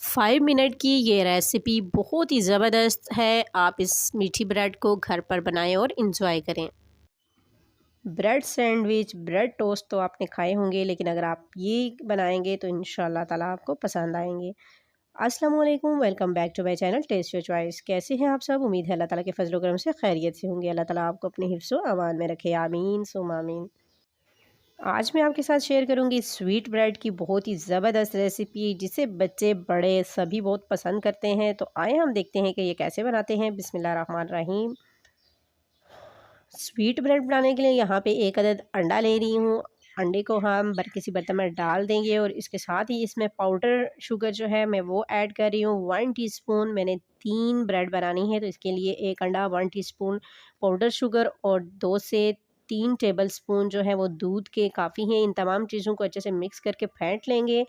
5 minute की ये recipe बहुत ही ज़बरदस्त है। आप इस मीठी ब्रेड को घर पर बनाएं और इन्जॉय करें। ब्रेड सैंडविच, ब्रेड टोस्ट तो आपने खाए होंगे, लेकिन अगर आप ये बनाएंगे तो इंशाल्लाह ताला आपको पसंद आएंगे। अस्सलाम वालेकुम, welcome back to my channel test your choice. कैसे हैं आप सब? उम्मीद है अल्लाह ताला के फजल करम से खैरियत से होंगे। अल्लाह ताला आपको अपने हिफ्ज़ व अमान में रखे, आमीन सुम आमीन। आज मैं आपके साथ शेयर करूंगी स्वीट ब्रेड की बहुत ही ज़बरदस्त रेसिपी, जिसे बच्चे बड़े सभी बहुत पसंद करते हैं। तो आए हम देखते हैं कि ये कैसे बनाते हैं। बिस्मिल्लाह रहमान रहीम। स्वीट ब्रेड बनाने के लिए यहाँ पे एक अदद अंडा ले रही हूँ। अंडे को हम किसी बर्तन में डाल देंगे और इसके साथ ही इसमें पाउडर शुगर जो है मैं वो ऐड कर रही हूँ 1 टीस्पून। मैंने 3 ब्रेड बनानी है तो इसके लिए एक अंडा, 1 टीस्पून पाउडर शुगर और 2 से 3 टेबल स्पून जो है वो दूध के काफ़ी हैं। इन तमाम चीज़ों को अच्छे से मिक्स करके फेंट लेंगे।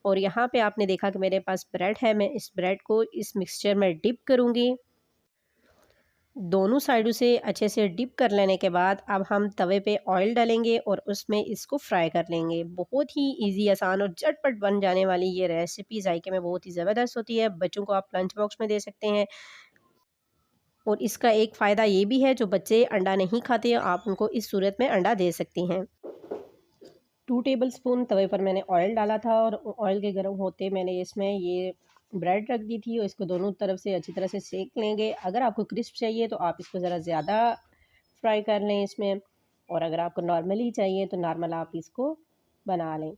और यहाँ पे आपने देखा कि मेरे पास ब्रेड है, मैं इस ब्रेड को इस मिक्सचर में डिप करूँगी। दोनों साइडों से अच्छे से डिप कर लेने के बाद अब हम तवे पे ऑयल डालेंगे और उसमें इसको फ्राई कर लेंगे। बहुत ही इजी, आसान और झटपट बन जाने वाली ये रेसिपी जायके में बहुत ही ज़बरदस्त होती है। बच्चों को आप लंच बॉक्स में दे सकते हैं। और इसका एक फ़ायदा ये भी है, जो बच्चे अंडा नहीं खाते आप उनको इस सूरत में अंडा दे सकती हैं। 2 टेबल स्पून तवे पर मैंने ऑयल डाला था और ऑयल के गर्म होते मैंने इसमें ये ब्रेड रख दी थी और इसको दोनों तरफ से अच्छी तरह से सेक लेंगे। अगर आपको क्रिस्प चाहिए तो आप इसको ज़रा ज़्यादा फ्राई कर लें इसमें, और अगर आपको नॉर्मली चाहिए तो नॉर्मल आप इसको बना लें।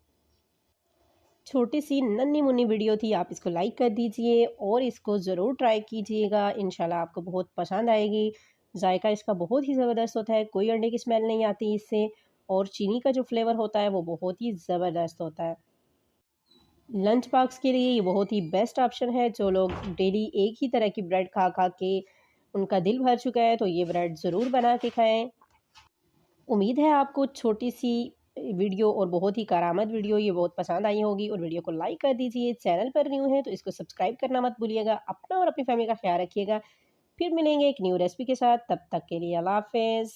छोटी सी नन्ही मुन्नी वीडियो थी, आप इसको लाइक कर दीजिए और इसको ज़रूर ट्राई कीजिएगा। इंशाल्लाह आपको बहुत पसंद आएगी। जायका इसका बहुत ही ज़बरदस्त होता है, कोई अंडे की स्मेल नहीं आती इससे, और चीनी का जो फ्लेवर होता है वो बहुत ही ज़बरदस्त होता है। लंच बॉक्स के लिए ये बहुत ही बेस्ट ऑप्शन है। जो लोग डेली एक ही तरह की ब्रेड खा खा के उनका दिल भर चुका है तो ये ब्रेड ज़रूर बना के खाएं। उम्मीद है आपको छोटी सी वीडियो और बहुत ही कारामद वीडियो ये बहुत पसंद आई होगी, और वीडियो को लाइक कर दीजिए। चैनल पर न्यू है तो इसको सब्सक्राइब करना मत भूलिएगा। अपना और अपनी फैमिली का ख्याल रखिएगा। फिर मिलेंगे एक न्यू रेसिपी के साथ, तब तक के लिए अल्लाह हाफ़िज़।